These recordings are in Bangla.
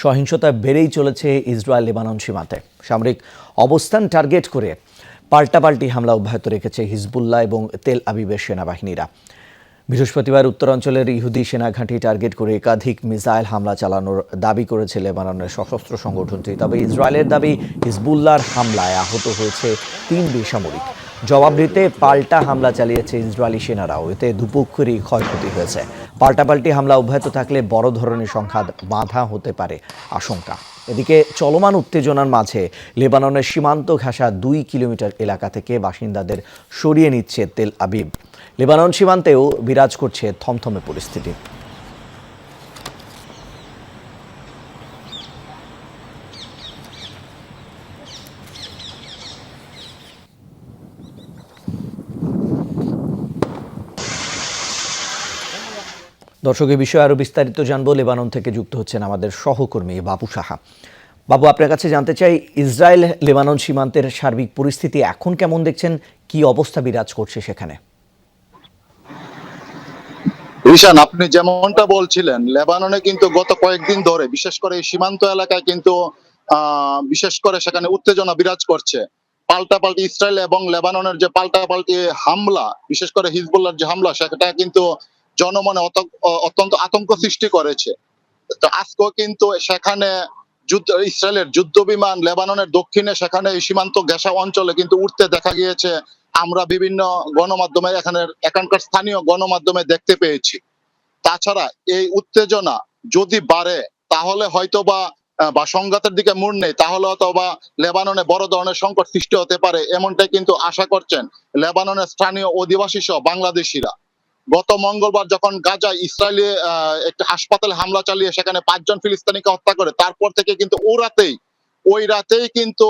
সহিংসতা বেড়েই চলেছে ইসরায়েল লেবানন সীমান্তে। সামরিক অবস্থান টার্গেট করে পাল্টাপাল্টি হামলা অব্যাহত রেখেছে হিজবুল্লাহ এবং তেল আবিবের সেনাবাহিনীরা। বৃহস্পতিবার উত্তরাঞ্চলের ইহুদি সেনাঘাঁটি টার্গেট করে একাধিক মিসাইল হামলা চালানোর দাবি করেছে লেবাননের সশস্ত্র সংগঠনটি। তবে ইসরায়েলের দাবি, হিজবুল্লাহর হামলায় আহত হয়েছে ৩ বেসামরিক। জবাব দিতে পাল্টা হামলা চালিয়েছে ইসরায়েলি সেনারাও। এতে দুপক্ষেরই ক্ষয়ক্ষতি হয়েছে। পাল্টাপাল্টি হামলা অব্যাহত থাকলে বড় ধরনের সংঘাত বাধা হতে পারে আশঙ্কা। এদিকে চলমান উত্তেজনার মাঝে লেবাননের সীমান্ত ঘেঁষা ২ কিলোমিটার এলাকা থেকে বাসিন্দাদের সরিয়ে নিচ্ছে তেল আবিব। লেবানন সীমান্তেও বিরাজ করছে থমথমে পরিস্থিতি। দর্শক, এই বিষয়ে আরো বিস্তারিত জানবো। লেবানন থেকে যুক্ত হচ্ছেন আমাদের সহকর্মী বাবু সাহা। বাবু, আপনার কাছে জানতে চাই, ইসরায়েল লেবানন সীমান্তের সার্বিক পরিস্থিতি এখন কেমন দেখছেন? কি অবস্থা বিরাজ করছে সেখানে? ঈশান, আপনি যেমনটা বলছিলেন, লেবাননে কিন্তু গত কয়েকদিন ধরে বিশেষ করে এই সীমান্ত এলাকায় কিন্তু বিশেষ করে সেখানে উত্তেজনা বিরাজ করছে। পাল্টাপাল্টি ইসরায়েল এবং লেবাননের যে পাল্টাপাল্টি হামলা, বিশেষ করে হিজবুল্লাহর যে হামলা, সেটা কিন্তু জনমনে অত্যন্ত আতঙ্ক সৃষ্টি করেছে। তো আজকেও কিন্তু সেখানে ইসরায়েলের যুদ্ধ বিমান লেবাননের দক্ষিণে সেখানে এই সীমান্ত ঘেঁষা অঞ্চলে কিন্তু উঠতে দেখা গিয়েছে। আমরা বিভিন্ন গণমাধ্যমে এখানকার স্থানীয় গণমাধ্যমে দেখতে পেয়েছি। তাছাড়া এই উত্তেজনা যদি বাড়ে তাহলে হয়তো বা সংঘাতের দিকে মোড় নেই, তাহলে হয়তো বা লেবাননে বড় ধরনের সংকট সৃষ্টি হতে পারে, এমনটাই কিন্তু আশা করছেন লেবাননের স্থানীয় অধিবাসী সহ বাংলাদেশিরা। গত মঙ্গলবার যখন গাজায় ইসরায়েলি একটা হাসপাতালে হামলা চালিয়ে সেখানে 5 জন ফিলিস্তিনিকে হত্যা করে, তারপর থেকে কিন্তু ওই রাতেই কিন্তু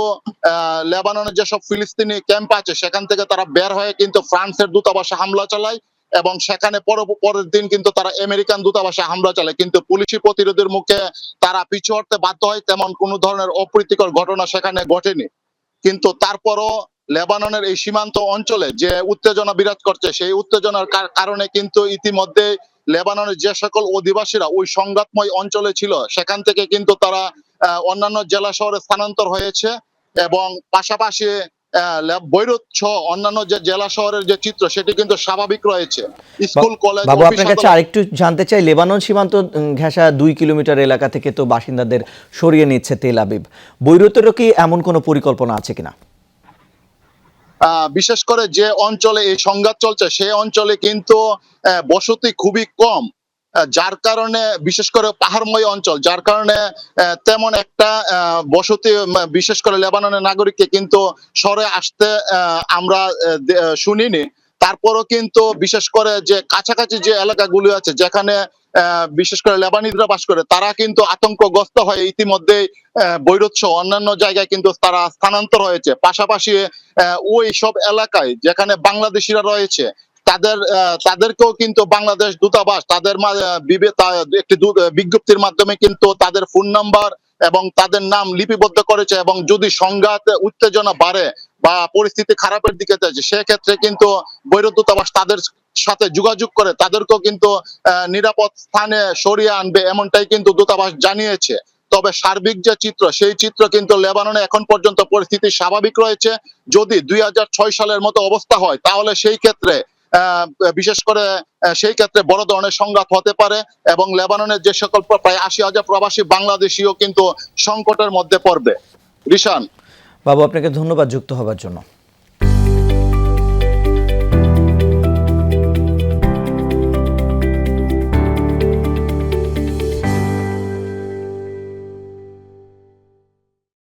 লেবাননের যেসব ফিলিস্তিনি ক্যাম্প আছে সেখান থেকে তারা বের হয়ে কিন্তু ফ্রান্সের দূতাবাসে হামলা চালায় এবং সেখানে পরের দিন কিন্তু তারা আমেরিকান দূতাবাসে হামলা চালায়। কিন্তু পুলিশি প্রতিরোধের মুখে তারা পিছু হটতে বাধ্য হয়, তেমন কোনো ধরনের অপ্রীতিকর ঘটনা সেখানে ঘটেনি। কিন্তু তারপরও লেবাননের এই সীমান্ত অঞ্চলে যে উত্তেজনা বিরাজ করছে, সেই উত্তেজনার কারণে কিন্তু ইতিমধ্যে লেবাননের যে সকল অধিবাসীরা ওই সংঘাতময় অঞ্চলে ছিল সেখান থেকে কিন্তু তারা অন্যান্য জেলা শহরে স্থানান্তর হয়েছে এবং পাশাপাশি বৈরুত সহ অন্যান্য যে জেলা শহরের যে চিত্র সেটি কিন্তু স্বাভাবিক রয়েছে। স্কুল, কলেজ, বাবু, আপনার কাছে আরেকটু জানতে চাই, লেবানন সীমান্ত ঘেঁষা 2 কিলোমিটার এলাকা থেকে তো বাসিন্দাদের সরিয়ে নিচ্ছে তেল আবিব। বৈরুতেরও কি এমন কোনো পরিকল্পনা আছে কিনা? বিশেষ করে যে অঞ্চলে এই সংঘাত চলছে সেই অঞ্চলে কিন্তু বসতি খুবই কম, যার কারণে বিশেষ করে পাহাড়ময় অঞ্চল, যার কারণে তেমন একটা বসতি বিশেষ করে লেবাননের নাগরিককে কিন্তু সরে আসতে আমরা শুনিনি। তারপরও কিন্তু বিশেষ করে যে কাছাকাছি যে এলাকাগুলি আছে যেখানে বিশেষ করে লেবানিজরা বাস করে, তারা কিন্তু আতঙ্কগ্রস্ত হয়ে ইতিমধ্যে বৈরুত সহ অন্যান্য জায়গায় কিন্তু তারা স্থানান্তর হয়েছে। পাশাপাশি ওই সব এলাকায় যেখানে বাংলাদেশিরা রয়েছে তাদেরকেও কিন্তু বাংলাদেশ দূতাবাস তাদের একটি বিজ্ঞপ্তির মাধ্যমে কিন্তু তাদের ফোন নাম্বার এবং তাদের নাম লিপিবদ্ধ করেছে এবং যদি সংঘাত উত্তেজনা বাড়ে বা পরিস্থিতি খারাপের দিকে যাচ্ছে সেক্ষেত্রে কিন্তু বৈরুত দূতাবাস তাদের সাথে যোগাযোগ করে তাদেরকেও কিন্তু নিরাপদ স্থানে সরিয়ে আনবে, এমনটাই কিন্তু দূতাবাস জানিয়েছে। তবে সার্বিক যে চিত্র, সেই চিত্র কিন্তু লেবাননে এখন পর্যন্ত পরিস্থিতি স্বাভাবিক রয়েছে। যদি 2006 সালের মতো অবস্থা হয় তাহলে সেই ক্ষেত্রে বিশেষ করে সেই ক্ষেত্রে বড় ধরনের সংঘাত হতে পারে এবং লেবাননের যে সকল প্রায় 80,000 প্রবাসী বাংলাদেশিও কিন্তু সংকটের মধ্যে পড়বে। রিশান। বাবু, আপনাকে ধন্যবাদ যুক্ত হবার জন্য।